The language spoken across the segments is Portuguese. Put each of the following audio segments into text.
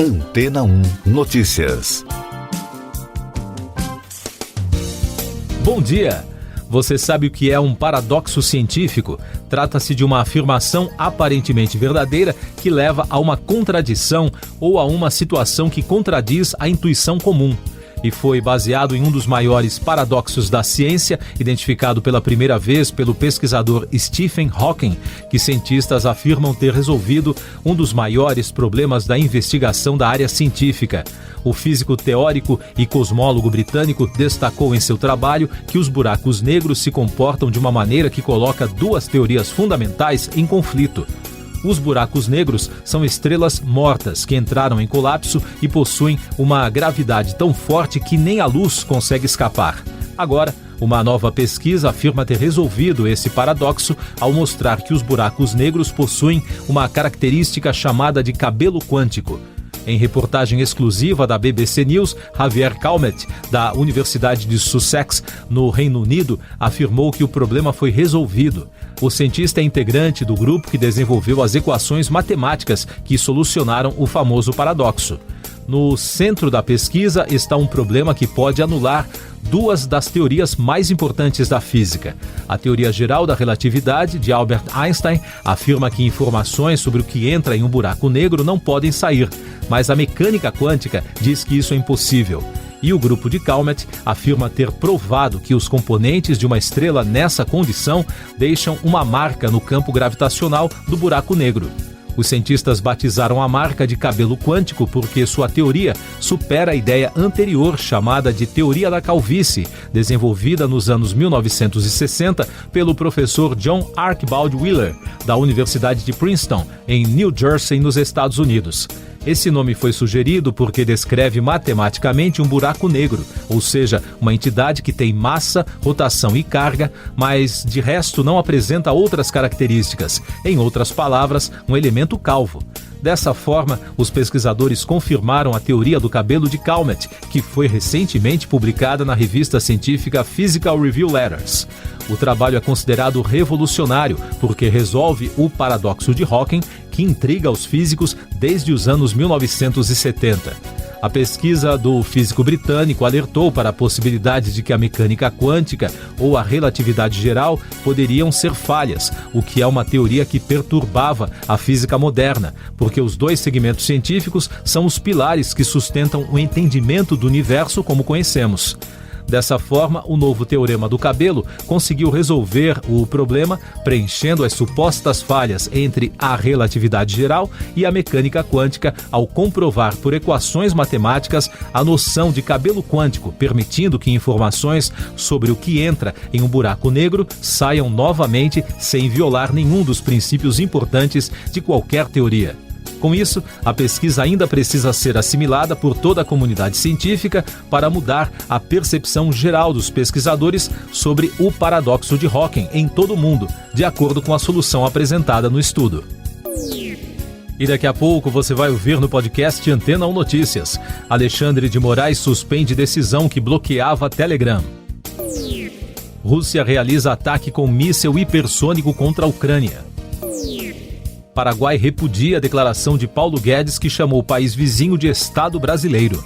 Antena 1 Notícias. Bom dia! Você sabe o que é um paradoxo científico? Trata-se de uma afirmação aparentemente verdadeira que leva a uma contradição ou a uma situação que contradiz a intuição comum. E foi baseado em um dos maiores paradoxos da ciência, identificado pela primeira vez pelo pesquisador Stephen Hawking, que cientistas afirmam ter resolvido um dos maiores problemas da investigação da área científica. O físico teórico e cosmólogo britânico destacou em seu trabalho que os buracos negros se comportam de uma maneira que coloca duas teorias fundamentais em conflito. Os buracos negros são estrelas mortas que entraram em colapso e possuem uma gravidade tão forte que nem a luz consegue escapar. Agora, uma nova pesquisa afirma ter resolvido esse paradoxo ao mostrar que os buracos negros possuem uma característica chamada de cabelo quântico. Em reportagem exclusiva da BBC News, Javier Calmet, da Universidade de Sussex, no Reino Unido, afirmou que o problema foi resolvido. O cientista é integrante do grupo que desenvolveu as equações matemáticas que solucionaram o famoso paradoxo. No centro da pesquisa está um problema que pode anular duas das teorias mais importantes da física. A teoria geral da relatividade, de Albert Einstein, afirma que informações sobre o que entra em um buraco negro não podem sair, mas a mecânica quântica diz que isso é impossível. E o grupo de Calmet afirma ter provado que os componentes de uma estrela nessa condição deixam uma marca no campo gravitacional do buraco negro. Os cientistas batizaram a marca de cabelo quântico porque sua teoria supera a ideia anterior chamada de teoria da calvície, desenvolvida nos anos 1960 pelo professor John Archibald Wheeler, da Universidade de Princeton, em New Jersey, nos Estados Unidos. Esse nome foi sugerido porque descreve matematicamente um buraco negro, ou seja, uma entidade que tem massa, rotação e carga, mas de resto não apresenta outras características. Em outras palavras, um elemento calvo. Dessa forma, os pesquisadores confirmaram a teoria do cabelo de Calmet, que foi recentemente publicada na revista científica Physical Review Letters. O trabalho é considerado revolucionário porque resolve o paradoxo de Hawking, que intriga os físicos desde os anos 1970. A pesquisa do físico britânico alertou para a possibilidade de que a mecânica quântica ou a relatividade geral poderiam ser falhas, o que é uma teoria que perturbava a física moderna, porque os dois segmentos científicos são os pilares que sustentam o entendimento do universo como conhecemos. Dessa forma, o novo teorema do cabelo conseguiu resolver o problema, preenchendo as supostas falhas entre a relatividade geral e a mecânica quântica ao comprovar por equações matemáticas a noção de cabelo quântico, permitindo que informações sobre o que entra em um buraco negro saiam novamente sem violar nenhum dos princípios importantes de qualquer teoria. Com isso, a pesquisa ainda precisa ser assimilada por toda a comunidade científica para mudar a percepção geral dos pesquisadores sobre o paradoxo de Hawking em todo o mundo, de acordo com a solução apresentada no estudo. E daqui a pouco você vai ouvir no podcast Antena 1 Notícias. Alexandre de Moraes suspende decisão que bloqueava Telegram. Rússia realiza ataque com míssil hipersônico contra a Ucrânia. Paraguai repudia a declaração de Paulo Guedes que chamou o país vizinho de Estado brasileiro.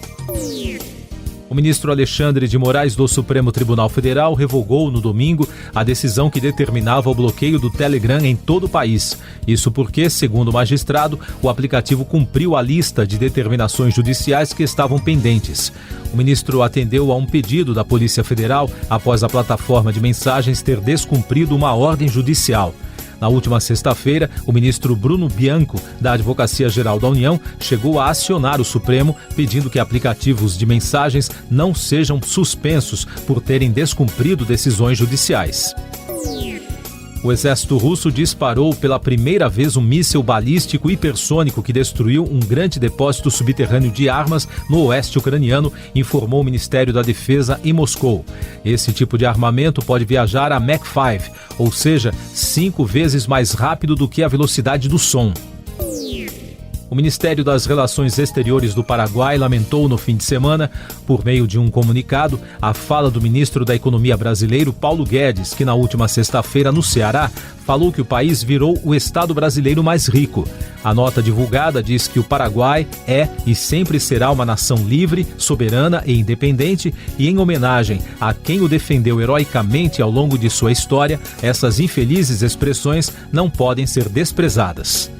O ministro Alexandre de Moraes do Supremo Tribunal Federal revogou no domingo a decisão que determinava o bloqueio do Telegram em todo o país. Isso porque, segundo o magistrado, o aplicativo cumpriu a lista de determinações judiciais que estavam pendentes. O ministro atendeu a um pedido da Polícia Federal após a plataforma de mensagens ter descumprido uma ordem judicial. Na última sexta-feira, o ministro Bruno Bianco, da Advocacia Geral da União, chegou a acionar o Supremo pedindo que aplicativos de mensagens não sejam suspensos por terem descumprido decisões judiciais. O exército russo disparou pela primeira vez um míssil balístico hipersônico que destruiu um grande depósito subterrâneo de armas no oeste ucraniano, informou o Ministério da Defesa em Moscou. Esse tipo de armamento pode viajar a Mach 5, ou seja, 5 vezes mais rápido do que a velocidade do som. O Ministério das Relações Exteriores do Paraguai lamentou no fim de semana, por meio de um comunicado, a fala do ministro da Economia brasileiro, Paulo Guedes, que na última sexta-feira, no Ceará, falou que o país virou o estado brasileiro mais rico. A nota divulgada diz que o Paraguai é e sempre será uma nação livre, soberana e independente, e em homenagem a quem o defendeu heroicamente ao longo de sua história, essas infelizes expressões não podem ser desprezadas.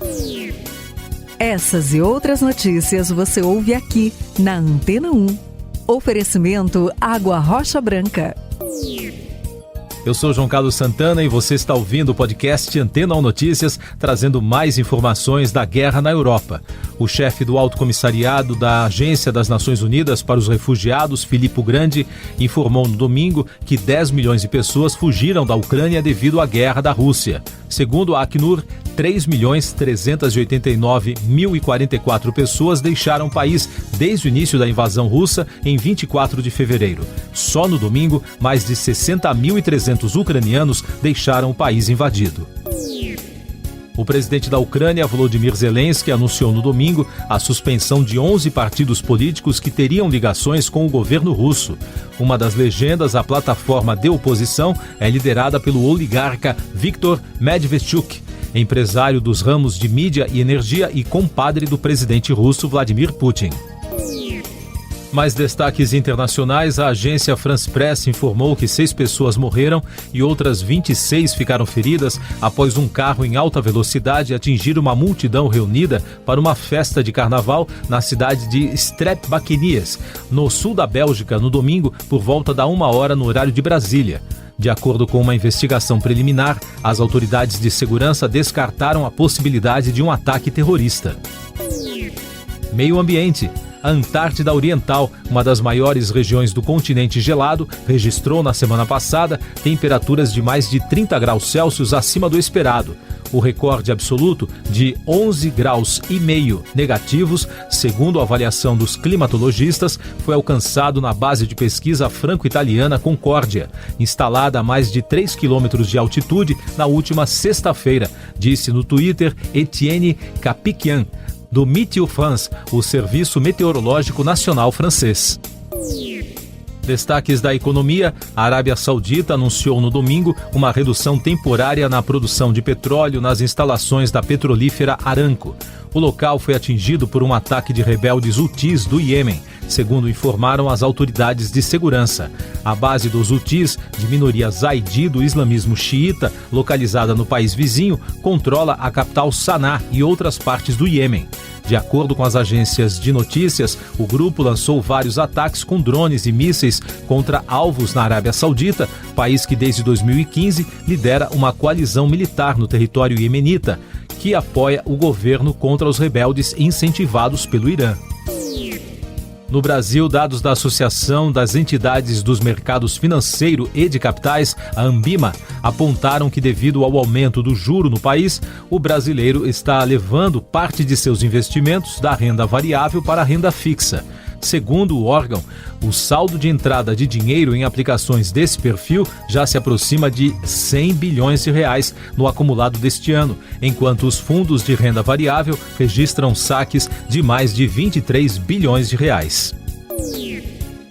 Essas e outras notícias você ouve aqui na Antena 1. Oferecimento Água Rocha Branca. Eu sou João Carlos Santana e você está ouvindo o podcast Antena 1 Notícias, trazendo mais informações da guerra na Europa. O chefe do Alto Comissariado da Agência das Nações Unidas para os Refugiados, Filippo Grandi, informou no domingo que 10 milhões de pessoas fugiram da Ucrânia devido à guerra da Rússia. Segundo a Acnur, 3.389.044 pessoas deixaram o país desde o início da invasão russa em 24 de fevereiro. Só no domingo, mais de 60.300 ucranianos deixaram o país invadido. O presidente da Ucrânia, Volodymyr Zelensky, anunciou no domingo a suspensão de 11 partidos políticos que teriam ligações com o governo russo. Uma das legendas, a plataforma de oposição, é liderada pelo oligarca Viktor Medvedchuk, empresário dos ramos de mídia e energia e compadre do presidente russo Vladimir Putin. Mais destaques internacionais, a agência France Press informou que 6 pessoas morreram e outras 26 ficaram feridas após um carro em alta velocidade atingir uma multidão reunida para uma festa de carnaval na cidade de Strep-Bakenies, no sul da Bélgica, no domingo, por volta da 1h no horário de Brasília. De acordo com uma investigação preliminar, as autoridades de segurança descartaram a possibilidade de um ataque terrorista. Meio ambiente. A Antártida Oriental, uma das maiores regiões do continente gelado, registrou na semana passada temperaturas de mais de 30 graus Celsius acima do esperado. O recorde absoluto de 11,5 graus negativos, segundo a avaliação dos climatologistas, foi alcançado na base de pesquisa franco-italiana Concórdia, instalada a mais de 3 quilômetros de altitude na última sexta-feira, disse no Twitter Etienne Capiquian, do Météo France, o Serviço Meteorológico Nacional francês. Destaques da economia, a Arábia Saudita anunciou no domingo uma redução temporária na produção de petróleo nas instalações da petrolífera Aramco. O local foi atingido por um ataque de rebeldes Houthis do Iêmen, segundo informaram as autoridades de segurança. A base dos Houthis, de minoria zaidi do islamismo xiita, localizada no país vizinho, controla a capital Saná e outras partes do Iêmen. De acordo com as agências de notícias, o grupo lançou vários ataques com drones e mísseis contra alvos na Arábia Saudita, país que desde 2015 lidera uma coalizão militar no território iemenita, que apoia o governo contra os rebeldes incentivados pelo Irã. No Brasil, dados da Associação das Entidades dos Mercados Financeiro e de Capitais, a Anbima, apontaram que devido ao aumento do juro no país, o brasileiro está levando parte de seus investimentos da renda variável para a renda fixa. Segundo o órgão, o saldo de entrada de dinheiro em aplicações desse perfil já se aproxima de 100 bilhões de reais no acumulado deste ano, enquanto os fundos de renda variável registram saques de mais de 23 bilhões de reais.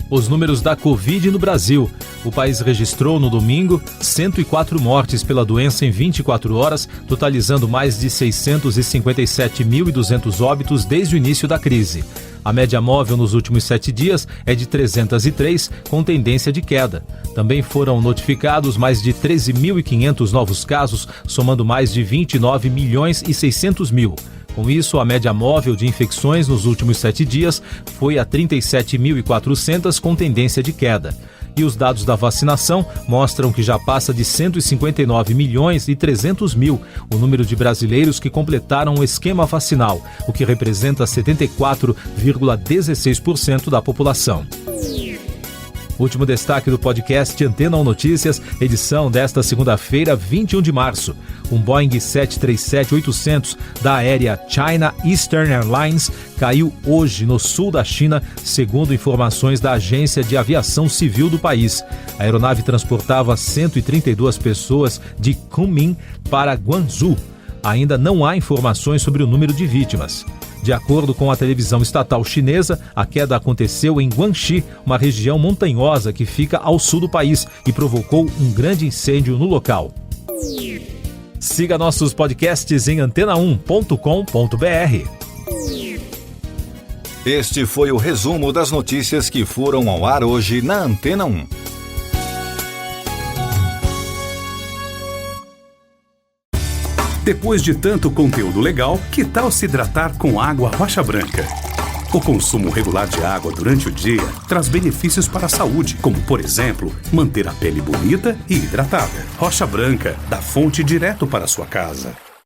Os números da Covid no Brasil. O país registrou no domingo 104 mortes pela doença em 24 horas, totalizando mais de 657.200 óbitos desde o início da crise. A média móvel nos últimos 7 dias é de 303, com tendência de queda. Também foram notificados mais de 13.500 novos casos, somando mais de 29.600.000. Com isso, a média móvel de infecções nos últimos 7 dias foi a 37.400, com tendência de queda. E os dados da vacinação mostram que já passa de 159.300.000 o número de brasileiros que completaram o esquema vacinal, o que representa 74,16% da população. Último destaque do podcast Antena 1 Notícias, edição desta segunda-feira, 21 de março. Um Boeing 737-800 da aérea China Eastern Airlines caiu hoje no sul da China, segundo informações da Agência de Aviação Civil do país. A aeronave transportava 132 pessoas de Kunming para Guangzhou. Ainda não há informações sobre o número de vítimas. De acordo com a televisão estatal chinesa, a queda aconteceu em Guangxi, uma região montanhosa que fica ao sul do país e provocou um grande incêndio no local. Siga nossos podcasts em antena1.com.br. Este foi o resumo das notícias que foram ao ar hoje na Antena 1. Depois de tanto conteúdo legal, que tal se hidratar com água Rocha Branca? O consumo regular de água durante o dia traz benefícios para a saúde, como, por exemplo, manter a pele bonita e hidratada. Rocha Branca, da fonte direto para a sua casa.